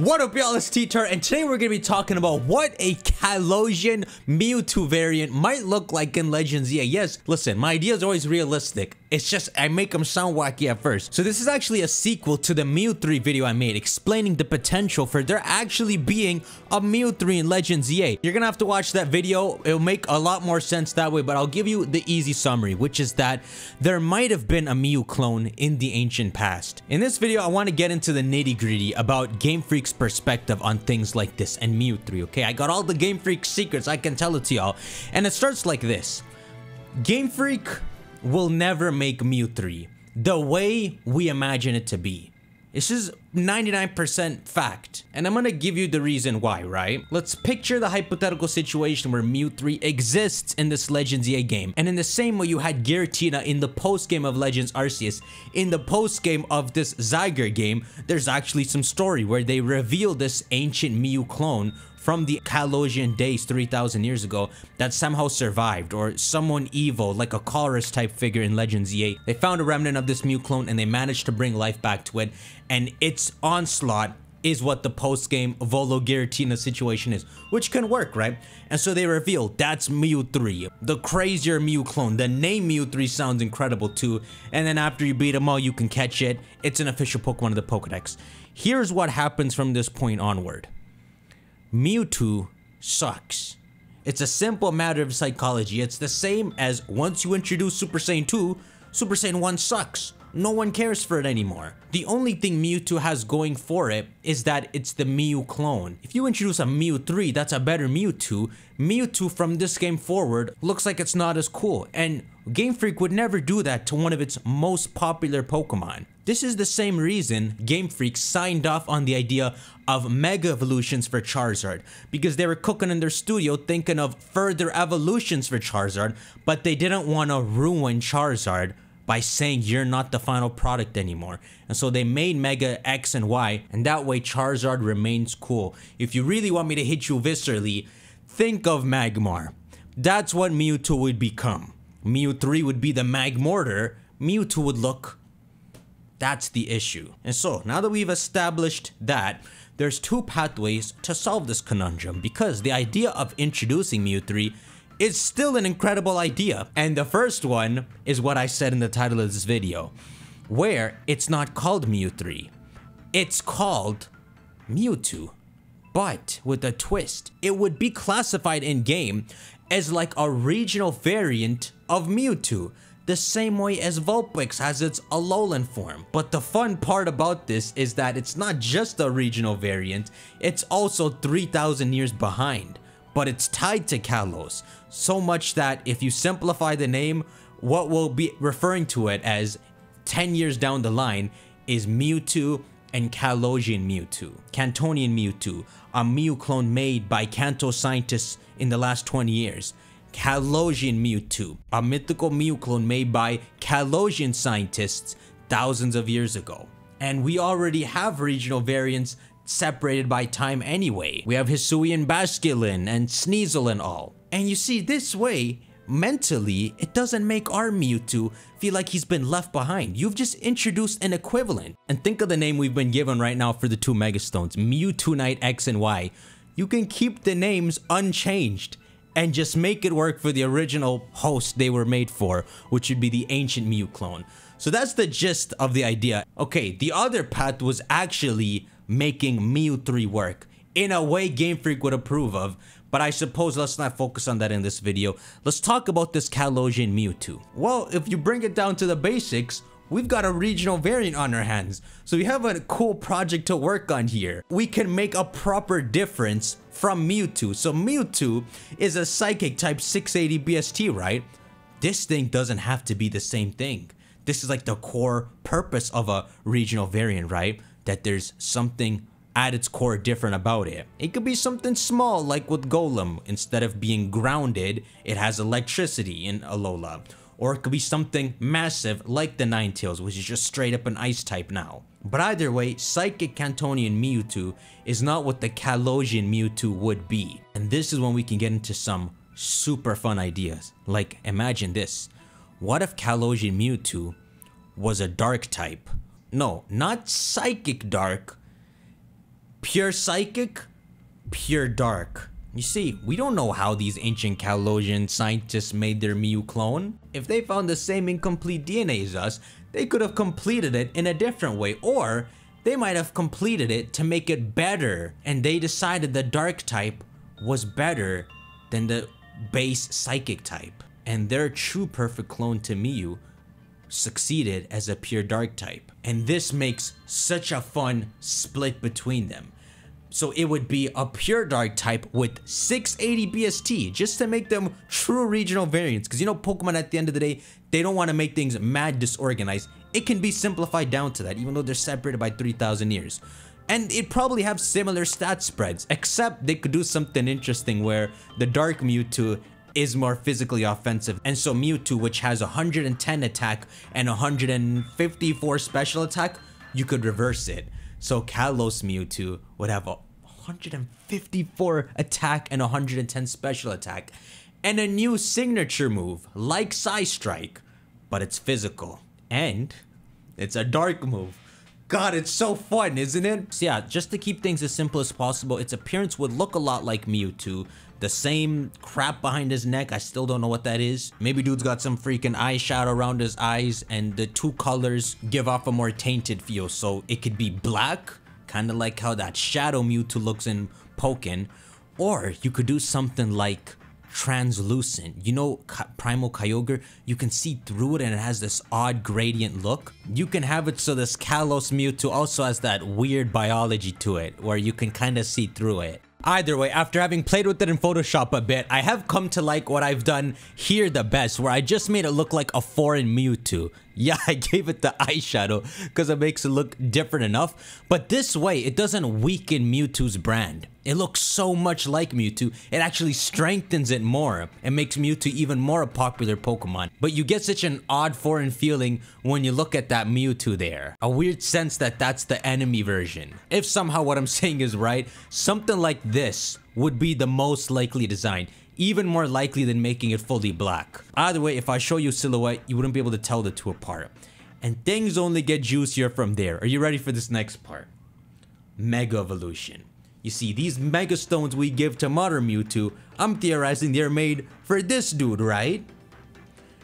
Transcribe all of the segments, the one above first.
What up y'all, it's TYR, and today we're going to be talking about what a Kalosian Mewtwo variant might look like in Legends EA. Yes, listen, my idea is always realistic. It's just, I make them sound wacky at first. So this is actually a sequel to the Mewtwo video I made, explaining the potential for there actually being a Mewtwo in Legends EA. You're going to have to watch that video. It'll make a lot more sense that way, but I'll give you the easy summary, which is that there might have been a Mew clone in the ancient past. In this video, I want to get into the nitty-gritty about Game Freak's perspective on things like this and Mewtwo, okay? I got all the Game Freak secrets, I can tell it to y'all. And it starts like this. Game Freak will never make Mewtwo the way we imagine it to be. This is 99% fact, and I'm gonna give you the reason why, right? Let's picture the hypothetical situation where Mewtwo exists in this Legends EA game, and in the same way you had Giratina in the post-game of Legends Arceus, in the post-game of this Zyger game, there's actually some story where they reveal this ancient Mew clone from the Kalosian days 3,000 years ago that somehow survived, or someone evil like a Chorus type figure in Legends EA. They found a remnant of this Mew clone and they managed to bring life back to it, and its onslaught is what the post-game Volo Giratina situation is, which can work, right? And so they reveal that's Mewtwo, the crazier Mew clone. The name Mewtwo sounds incredible too, and then after you beat them all you can catch it. It's an official Pokemon of the Pokedex. Here's what happens from this point onward. Mewtwo sucks. It's a simple matter of psychology. It's the same as once you introduce Super Saiyan 2, Super Saiyan 1 sucks. No one cares for it anymore. The only thing Mewtwo has going for it is that it's the Mew clone. If you introduce a Mewtwo that's a better Mewtwo, Mewtwo from this game forward looks like it's not as cool, and Game Freak would never do that to one of its most popular Pokemon. This is the same reason Game Freak signed off on the idea of Mega Evolutions for Charizard, because they were cooking in their studio thinking of further evolutions for Charizard, but they didn't want to ruin Charizard by saying you're not the final product anymore. And so they made Mega X and Y, and that way Charizard remains cool. If you really want me to hit you viscerally, think of Magmar. That's what Mewtwo would become. Mewtwo would be the Magmortar, Mewtwo would look... That's the issue. And so, now that we've established that, there's two pathways to solve this conundrum, because the idea of introducing Mewtwo is still an incredible idea. And the first one is what I said in the title of this video, where it's not called Mewtwo, it's called Mewtwo, but with a twist. It would be classified in game as like a regional variant of Mewtwo, the same way as Vulpix has its Alolan form. But the fun part about this is that it's not just a regional variant, it's also 3,000 years behind. But it's tied to Kalos, so much that if you simplify the name, what we'll be referring to it as 10 years down the line is Mewtwo and Kalosian Mewtwo. Cantonian Mewtwo, a Mew clone made by Kanto scientists in the last 20 years. Kalosian Mewtwo, a mythical Mew clone made by Kalosian scientists thousands of years ago. And we already have regional variants separated by time anyway. We have Hisuian Basculin and Sneasel and all. And you see, this way, mentally, it doesn't make our Mewtwo feel like he's been left behind. You've just introduced an equivalent. And think of the name we've been given right now for the two Megastones, Mewtwo Knight X and Y. You can keep the names unchanged and just make it work for the original host they were made for, which would be the ancient Mew clone. So that's the gist of the idea. Okay, the other path was actually making Mewtwo work in a way Game Freak would approve of, but I suppose let's not focus on that in this video. Let's talk about this Kalosian Mewtwo. Well, if you bring it down to the basics, we've got a regional variant on our hands, so we have a cool project to work on here. We can make a proper difference from Mewtwo. So Mewtwo is a psychic type 680 BST, right? This thing doesn't have to be the same thing. This is like the core purpose of a regional variant, right? That there's something at its core different about it. It could be something small like with Golem. Instead of being grounded, it has electricity in Alola. Or it could be something massive like the Ninetales, which is just straight up an ice type now. But either way, Psychic Cantonian Mewtwo is not what the Kalosian Mewtwo would be. And this is when we can get into some super fun ideas. Like, imagine this. What if Kalosian Mewtwo was a dark type? No, not psychic dark, Pure Psychic, Pure Dark. You see, we don't know how these ancient Kalosian scientists made their Mew clone. If they found the same incomplete DNA as us, they could have completed it in a different way, or they might have completed it to make it better, and they decided the Dark type was better than the base Psychic type, and their true perfect clone to Mew succeeded as a pure Dark type. And this makes such a fun split between them. So it would be a pure Dark type with 680 BST, just to make them true regional variants. Because you know, Pokemon at the end of the day, they don't want to make things mad disorganized. It can be simplified down to that, even though they're separated by 3,000 years. And it probably have similar stat spreads, except they could do something interesting where the Dark Mewtwo is more physically offensive. And so Mewtwo, which has 110 attack and 154 special attack, you could reverse it. So Kalos Mewtwo would have a 154 attack and 110 special attack, and a new signature move like Psy Strike, but it's physical and it's a dark move. God, it's so fun, isn't it? So yeah, just to keep things as simple as possible, its appearance would look a lot like Mewtwo. The same crap behind his neck, I still don't know what that is. Maybe dude's got some freaking eyeshadow around his eyes, and the two colors give off a more tainted feel. So it could be black, kind of like how that Shadow Mewtwo looks in Pokken, or you could do something like translucent. You know, Primal Kyogre, you can see through it and it has this odd gradient look. You can have it so this Kalos Mewtwo also has that weird biology to it, where you can kind of see through it. Either way, after having played with it in Photoshop a bit, I have come to like what I've done here the best, where I just made it look like a foreign Mewtwo. Yeah, I gave it the eyeshadow because it makes it look different enough. But this way, it doesn't weaken Mewtwo's brand. It looks so much like Mewtwo, it actually strengthens it more and makes Mewtwo even more a popular Pokemon. But you get such an odd foreign feeling when you look at that Mewtwo there. A weird sense that that's the enemy version. If somehow what I'm saying is right, something like this would be the most likely design. Even more likely than making it fully black. Either way, if I show you silhouette, you wouldn't be able to tell the two apart. And things only get juicier from there. Are you ready for this next part? Mega Evolution. You see, these Mega Stones we give to modern Mewtwo, I'm theorizing they're made for this dude, right?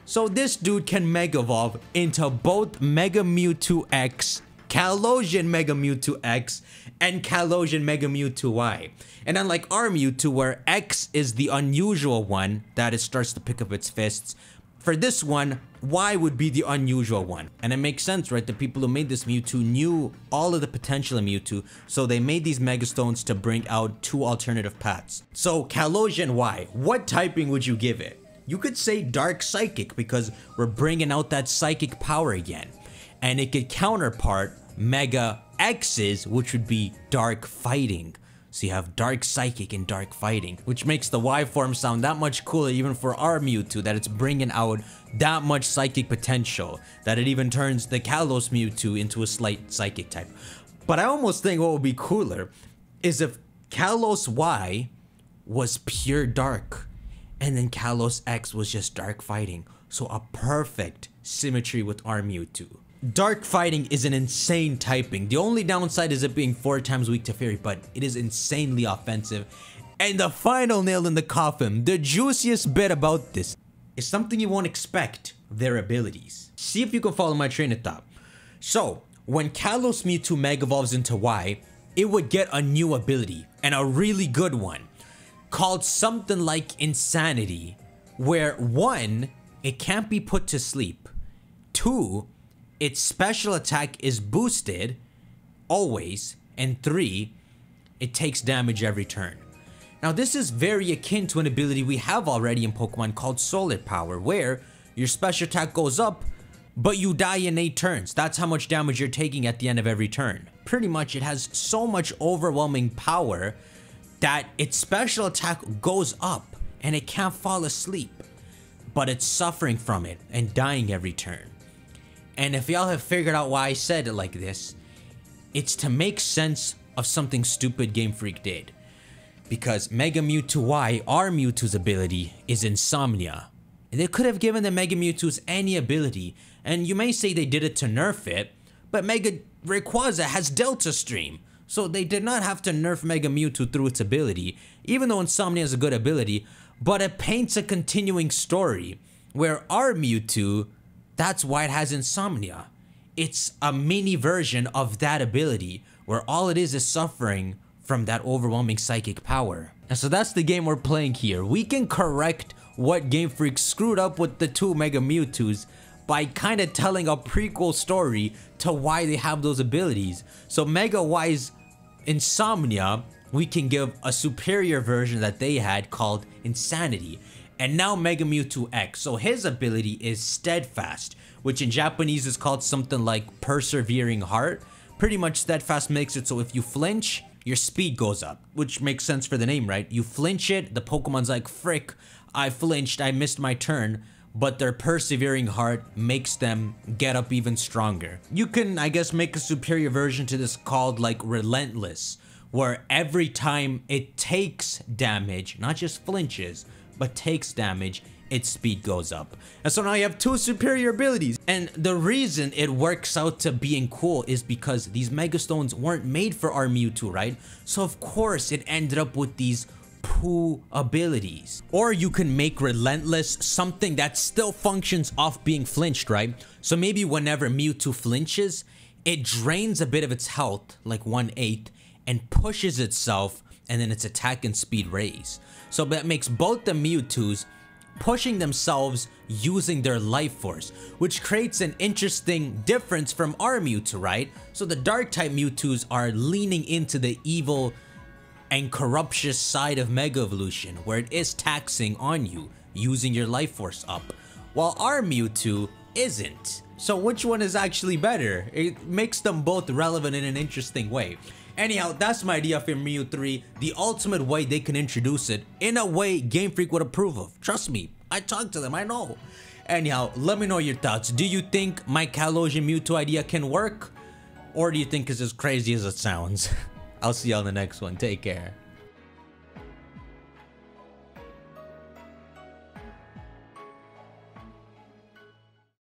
So this dude can Mega Evolve into both Mega Mewtwo X, Kalosian Mega Mewtwo X, and Kalosian Mega Mewtwo Y. And unlike our Mewtwo, where X is the unusual one, that it starts to pick up its fists, for this one, Y would be the unusual one. And it makes sense, right? The people who made this Mewtwo knew all of the potential of Mewtwo, so they made these Mega Stones to bring out two alternative paths. So Kalosian Y, what typing would you give it? You could say Dark Psychic, because we're bringing out that psychic power again. And it could counterpart Mega X's, which would be Dark Fighting. So you have Dark Psychic and Dark Fighting, which makes the Y form sound that much cooler even for our Mewtwo, that it's bringing out that much psychic potential, that it even turns the Kalos Mewtwo into a slight psychic type. But I almost think what would be cooler is if Kalos Y was pure dark, and then Kalos X was just Dark Fighting. So a perfect symmetry with our Mewtwo. Dark Fighting is an insane typing. The only downside is it being 4 times weak to Fairy, but it is insanely offensive. And the final nail in the coffin, the juiciest bit about this, is something you won't expect: their abilities. See if you can follow my train of thought. So, when Kalos Mewtwo Mega Evolves into Y, it would get a new ability, and a really good one, called something like Insanity, where 1, it can't be put to sleep, 2, its special attack is boosted always, and 3, it takes damage every turn. Now this is very akin to an ability we have already in Pokemon called Solar Power, where your special attack goes up, but you die in 8 turns. That's how much damage you're taking at the end of every turn. Pretty much it has so much overwhelming power that its special attack goes up and it can't fall asleep, but it's suffering from it and dying every turn. And if y'all have figured out why I said it like this, it's to make sense of something stupid Game Freak did. Because Mega Mewtwo Y, our Mewtwo's ability, is Insomnia. They could have given the Mega Mewtwo's any ability, and you may say they did it to nerf it, but Mega Rayquaza has Delta Stream, So they did not have to nerf Mega Mewtwo through its ability, even though Insomnia is a good ability, but it paints a continuing story, where our Mewtwo, that's why it has Insomnia. It's a mini version of that ability, where all it is suffering from that overwhelming psychic power. And so that's the game we're playing here. We can correct what Game Freak screwed up with the 2 Mega Mewtwo's by kind of telling a prequel story to why they have those abilities. So Mega-wise Insomnia, we can give a superior version that they had called Insanity. And now Mega Mewtwo X, so his ability is Steadfast, which in Japanese is called something like Persevering Heart. Pretty much Steadfast makes it so if you flinch, your speed goes up, which makes sense for the name, right? You flinch it, the Pokemon's like, frick, I flinched, I missed my turn, but their Persevering Heart makes them get up even stronger. You can, I guess, make a superior version to this called like Relentless, where every time it takes damage, not just flinches, but takes damage, its speed goes up. And so now you have 2 superior abilities. And the reason it works out to being cool is because these Mega Stones weren't made for our Mewtwo, right? So of course it ended up with these poo abilities. Or you can make Relentless something that still functions off being flinched, right? So maybe whenever Mewtwo flinches, it drains a bit of its health, like 1/8, and pushes itself, and then its attack and speed raise. So that makes both the Mewtwo's pushing themselves using their life force, which creates an interesting difference from our Mewtwo, right? So the dark type Mewtwo's are leaning into the evil and corruptious side of Mega Evolution, where it is taxing on you, using your life force up, while our Mewtwo isn't. So which one is actually better? It makes them both relevant in an interesting way. Anyhow, that's my idea for Mew 3, the ultimate way they can introduce it, in a way Game Freak would approve of. Trust me, I talked to them, I know. Anyhow, let me know your thoughts. Do you think my Kalosian Mewtwo idea can work? Or do you think it's as crazy as it sounds? I'll see you on the next one. Take care.